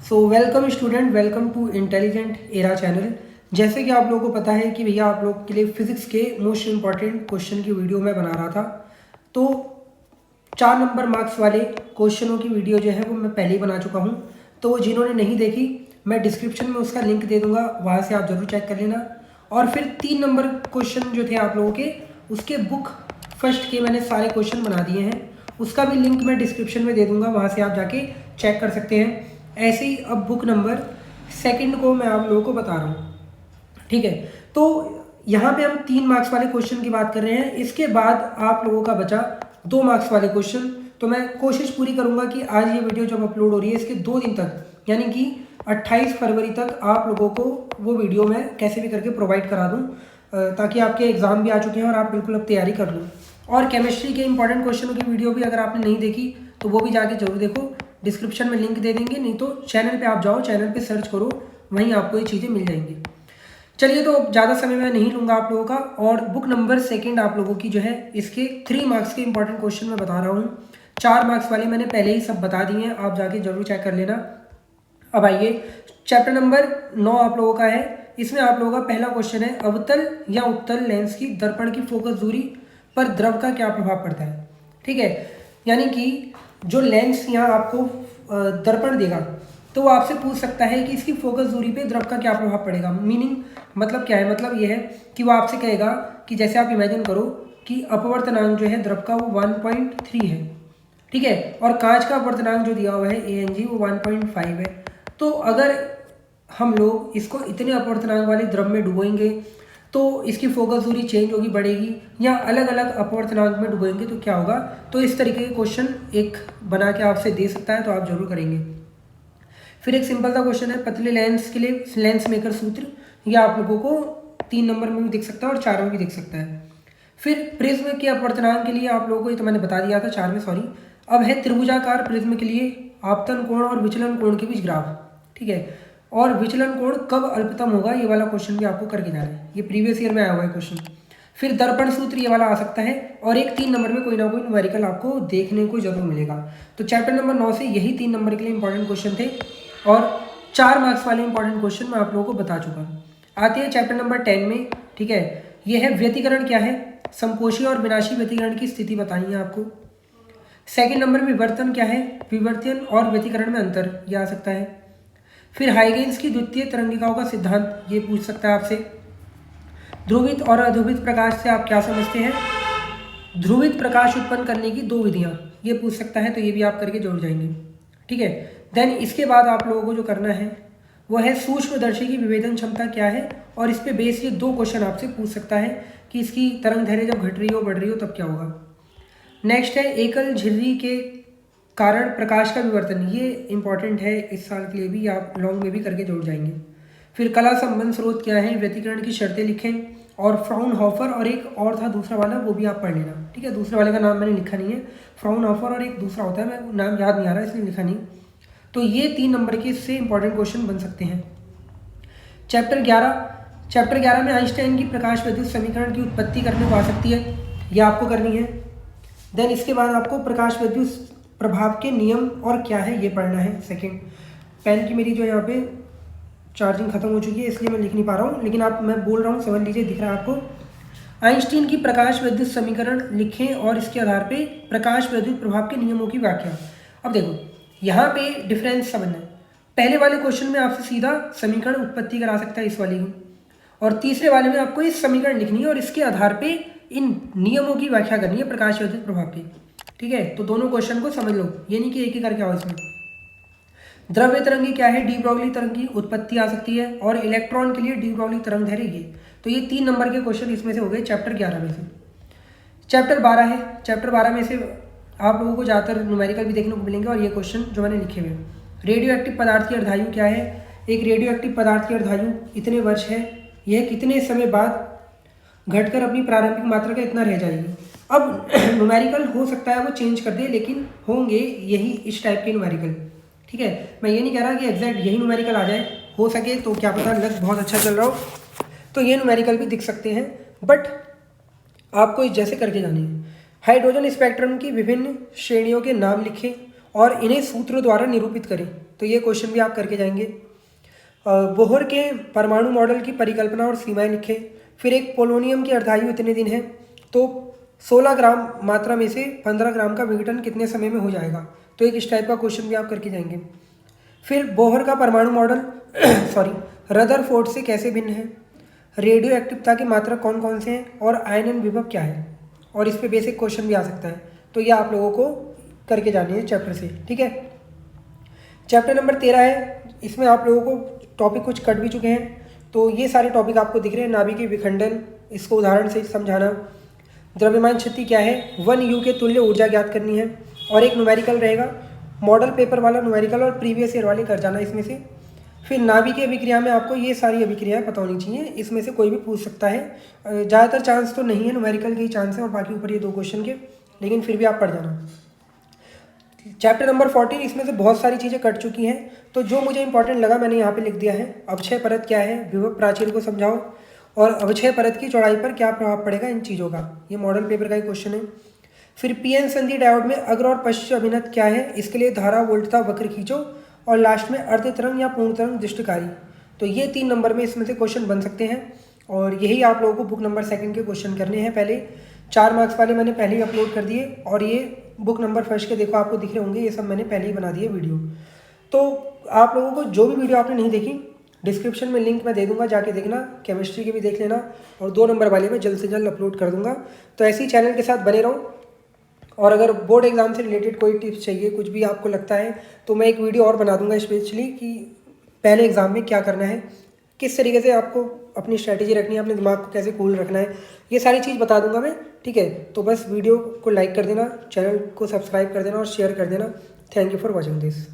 So welcome student, welcome to intelligent era channel. जैसे कि आप लोगों को पता है कि भैया आप लोग के लिए फिजिक्स के मोस्ट इंपॉर्टेंट क्वेश्चन की वीडियो मैं बना रहा था। तो 4 नंबर मार्क्स वाले क्वेश्चनों की वीडियो जो है वो मैं पहले ही बना चुका हूँ। तो जिन्होंने नहीं देखी, मैं डिस्क्रिप्शन में उसका लिंक दे दूंगा, वहाँ से आप ज़रूर चेक कर लेना। और फिर 3 नंबर क्वेश्चन जो थे आप लोगों के, उसके बुक फर्स्ट के मैंने सारे क्वेश्चन बना दिए हैं, उसका भी लिंक मैं डिस्क्रिप्शन में दे दूंगा, वहाँ से आप जाके चेक कर सकते हैं। ऐसे ही अब बुक नंबर सेकंड को मैं आप लोगों को बता रहा हूँ, ठीक है। तो यहाँ पे हम 3 मार्क्स वाले क्वेश्चन की बात कर रहे हैं। इसके बाद आप लोगों का बचा 2 मार्क्स वाले क्वेश्चन। तो मैं कोशिश पूरी करूँगा कि आज ये वीडियो जब अपलोड हो रही है इसके 2 दिन तक, यानी कि 28 फरवरी तक आप लोगों को वो वीडियो मैं कैसे भी करके प्रोवाइड करा दूँ, ताकि आपके एग्ज़ाम भी आ चुके हैं और आप बिल्कुल अब तैयारी कर लो। और केमिस्ट्री के इंपॉर्टेंट क्वेश्चनों की वीडियो भी अगर आपने नहीं देखी तो वो भी जाके जरूर देखो, डिस्क्रिप्शन में लिंक दे देंगे, नहीं तो चैनल पे आप जाओ, चैनल पे सर्च करो, वहीं आपको ये चीज़ें मिल जाएंगी। चलिए, तो ज़्यादा समय मैं नहीं लूँगा आप लोगों का। और बुक नंबर सेकंड आप लोगों की जो है, इसके 3 मार्क्स के इंपॉर्टेंट क्वेश्चन मैं बता रहा हूँ। 4 मार्क्स वाले मैंने पहले ही सब बता दिए हैं, आप जाके जरूर चेक कर लेना। अब आइए, चैप्टर नंबर 9 आप लोगों का है। इसमें आप लोगों का पहला क्वेश्चन है, अवतल या उत्तल लेंस की दर्पण की फोकस दूरी पर द्रव का क्या प्रभाव पड़ता है। ठीक है, यानी कि जो लेंस यहाँ आपको दर्पण देगा, तो वो आपसे पूछ सकता है कि इसकी फोकस दूरी पे द्रव का क्या प्रभाव पड़ेगा। मीनिंग मतलब क्या है, मतलब ये है कि वो आपसे कहेगा कि जैसे आप इमेजिन करो कि अपवर्तनांक जो है द्रव का वो 1.3 है, ठीक है, और कांच का अपवर्तनांक जो दिया हुआ है ANG वो 1.5 है। तो अगर हम लोग इसको इतने अपवर्तनांक वाले द्रव में डुबोएंगे तो इसकी फोकस दूरी चेंज होगी, बढ़ेगी, या अलग अलग अपवर्तनांक में डुबोएंगे तो क्या होगा। तो इस तरीके के क्वेश्चन एक बना के आपसे दे सकता है, तो आप जरूर करेंगे। फिर एक सिंपल सा क्वेश्चन है, पतले लेंस के लिए लेंस मेकर सूत्र, यह आप लोगों को 3 नंबर में भी दिख सकता है और 4 में भी दिख सकता है। फिर प्रिज्म के अपवर्तनांक के लिए आप लोगों को, ये तो मैंने बता दिया था 4 में, सॉरी। अब है त्रिभुजाकार प्रिज्म के लिए आपतन कोण और विचलन कोण के बीच ग्राफ, ठीक है, और विचलन कोण कब अल्पतम होगा, ये वाला क्वेश्चन भी आपको करके जाना है, ये प्रीवियस ईयर में आया हुआ है क्वेश्चन। फिर दर्पण सूत्र, ये वाला आ सकता है, और एक 3 नंबर में कोई ना कोई न्यूमेरिकल आपको देखने को जरूर मिलेगा। तो चैप्टर नंबर 9 से यही 3 नंबर के लिए इंपॉर्टेंट क्वेश्चन थे, और 4 मार्क्स वाले इंपॉर्टेंट क्वेश्चन मैं आप लोगों को बता चुका हूँ। आते हैं चैप्टर नंबर 10 में, ठीक है। ये है व्यतिकरण क्या है, संपोषी और विनाशी व्यतिकरण की स्थिति बतानी है आपको। सेकंड नंबर में विवर्तन क्या है, विवर्तन और व्यतिकरण में अंतर, यह आ सकता है। फिर हाइगेंस की द्वितीय तरंगिकाओं का सिद्धांत, ये पूछ सकता है आपसे। ध्रुवित और अध्रुवित प्रकाश से आप क्या समझते हैं, ध्रुवित प्रकाश उत्पन्न करने की 2 विधियां, ये पूछ सकता है, तो ये भी आप करके जोड़ जाएंगे, ठीक है। देन इसके बाद आप लोगों को जो करना है वो है सूक्ष्मदर्शी की विभेदन क्षमता क्या है, और इस पे बेस ये 2 क्वेश्चन आपसे पूछ सकता है कि इसकी तरंग दैर्घ्य जब घट रही हो बढ़ रही हो तब क्या होगा। नेक्स्ट है एकल झिर्री के कारण प्रकाश का विवर्तन, ये इंपॉर्टेंट है इस साल के लिए भी, आप लॉन्ग में भी करके जोड़ जाएंगे। फिर कला संबंध स्रोत क्या है, व्यतिकरण की शर्तें लिखें, और फ्राउनहोफर और एक और था दूसरा वाला, वो भी आप पढ़ लेना, ठीक है। दूसरे वाले का नाम मैंने लिखा नहीं है, फ्राउनहोफर और एक दूसरा होता है, मैं नाम याद नहीं आ रहा इसलिए लिखा नहीं। तो ये 3 नंबर के इससे इंपॉर्टेंट क्वेश्चन बन सकते हैं। चैप्टर 11 में आइंस्टाइन की प्रकाश विद्युत समीकरण की उत्पत्ति करने को आ सकती है, ये आपको करनी है। देन इसके बाद आपको प्रकाश विद्युत प्रभाव के नियम और क्या है ये पढ़ना है। सेकंड, पेन की मेरी जो यहाँ पे चार्जिंग खत्म हो चुकी है इसलिए मैं लिख नहीं पा रहा हूँ, लेकिन आप, मैं बोल रहा हूँ, समझ लीजिए, दिख रहा है आपको। आइंस्टीन की प्रकाश विद्युत समीकरण लिखें और इसके आधार पे प्रकाश विद्युत प्रभाव के नियमों की व्याख्या। अब देखो यहाँ पे डिफरेंस समझना है, पहले वाले क्वेश्चन में आपसे सीधा समीकरण उत्पत्ति करा सकता है इस वाली की, और तीसरे वाले में आपको इस समीकरण लिखनी है और इसके आधार पे इन नियमों की व्याख्या करनी है प्रकाश विद्युत प्रभाव की, ठीक है। तो दोनों क्वेश्चन को समझ लो, ये नहीं कि एक ही करके आओ इसमें। द्रव्य तरंगी क्या है, डी ब्रॉगली तरंग की उत्पत्ति आ सकती है, और इलेक्ट्रॉन के लिए डी ब्रॉगली तरंग दैर्घ्य ये। तो ये 3 नंबर के क्वेश्चन इसमें से हो गए चैप्टर 11 में से। चैप्टर 12 है, चैप्टर 12 में से आप लोगों को ज़्यादातर न्यूमेरिकल भी देखने को मिलेंगे, और ये क्वेश्चन जो मैंने लिखे हुए हैं। रेडियो एक्टिव पदार्थ की अर्धायु क्या है, एक रेडियो एक्टिव पदार्थ की अर्धायु इतने वर्ष है, यह कितने समय बाद घटकर अपनी प्रारंभिक मात्रा का इतना रह जाएगी। अब न्यूमेरिकल हो सकता है वो चेंज कर दे, लेकिन होंगे यही इस टाइप के न्यूमेरिकल, ठीक है। मैं ये नहीं कह रहा कि एग्जैक्ट यही न्यूमेरिकल आ जाए, हो सके तो क्या पता लग बहुत अच्छा चल रहा हो तो ये न्यूमेरिकल भी दिख सकते हैं, बट आपको इस जैसे करके जाने हैं। हाइड्रोजन स्पेक्ट्रम की विभिन्न श्रेणियों के नाम लिखें और इन्हें सूत्रों द्वारा निरूपित करें। तो ये क्वेश्चन भी आप करके जाएंगे। बोहर के परमाणु मॉडल की परिकल्पना और सीमाएं लिखें। फिर एक पोलोनियम की अर्धायु इतने दिन है, तो 16 ग्राम मात्रा में से 15 ग्राम का विघटन कितने समय में हो जाएगा। तो एक इस टाइप का क्वेश्चन भी आप करके जाएंगे। फिर बोहर का परमाणु मॉडल रदरफोर्ड से कैसे भिन्न है, रेडियो एक्टिवता की मात्रा कौन कौन से हैं, और आयनन विभव क्या है। और इस पे बेसिक क्वेश्चन भी आ सकता है। तो ये आप लोगों को करके जानी है चैप्टर से, ठीक है। चैप्टर नंबर 13 है, इसमें आप लोगों को टॉपिक कुछ कट भी चुके हैं। तो ये सारे टॉपिक आपको दिख रहे हैं। नाभिकीय विखंडन, इसको उदाहरण से समझाना, द्रव्यमान क्षति क्या है, 1U के तुल्य ऊर्जा ज्ञात करनी है, और एक न्यूमेरिकल रहेगा, मॉडल पेपर वाला न्यूमेरिकल और प्रीवियस ईयर वाले कर जाना इसमें से। फिर नाभिकीय अभिक्रिया में आपको ये सारी अभिक्रियाएं पता होनी चाहिए, इसमें से कोई भी पूछ सकता है। ज़्यादातर चांस तो नहीं है, न्यूमेरिकल के ही चांस है, और बाकी ऊपर ये 2 क्वेश्चन के, लेकिन फिर भी आप पढ़ जाना। चैप्टर नंबर 14, इसमें से बहुत सारी चीज़ें कट चुकी हैं, तो जो मुझे इंपॉर्टेंट लगा मैंने यहाँ पे लिख दिया है। अवक्षय परत क्या है, विभव प्राचीर को समझाओ, और अवक्षय परत की चौड़ाई पर क्या प्रभाव पड़ेगा इन चीज़ों का। ये मॉडल पेपर का ही क्वेश्चन है। फिर पीएन संधि डायोड में अग्र और पश्च अभिनत क्या है, इसके लिए धारा वोल्टता वक्र खींचो, और लास्ट में अर्ध तरंग या पूर्ण तरंग दृष्टिकारी। तो ये 3 नंबर में इसमें से क्वेश्चन बन सकते हैं, और यही आप लोगों को बुक नंबर 2 के क्वेश्चन करने हैं। पहले 4 मार्क्स वाले मैंने पहले ही अपलोड कर दिए, और ये बुक नंबर 1 के देखो आपको दिख रहे होंगे, ये सब मैंने पहले ही बना दिए वीडियो। तो आप लोगों को जो भी वीडियो आपने नहीं देखी, डिस्क्रिप्शन में लिंक मैं दे दूंगा, जाके देखना। केमिस्ट्री के भी देख लेना, और 2 नंबर वाले में जल्द से जल्द अपलोड कर दूंगा। तो ऐसे ही चैनल के साथ बने रहो। और अगर बोर्ड एग्जाम से रिलेटेड कोई टिप्स चाहिए, कुछ भी आपको लगता है, तो मैं एक वीडियो और बना दूंगा स्पेशली कि पहले एग्जाम में क्या करना है, किस तरीके से आपको अपनी स्ट्रैटेजी रखनी है, अपने दिमाग को कैसे कूल रखना है, ये सारी चीज़ बता दूंगा मैं, ठीक है। तो बस वीडियो को लाइक कर देना, चैनल को सब्सक्राइब कर देना और शेयर कर देना। Thank you for watching this.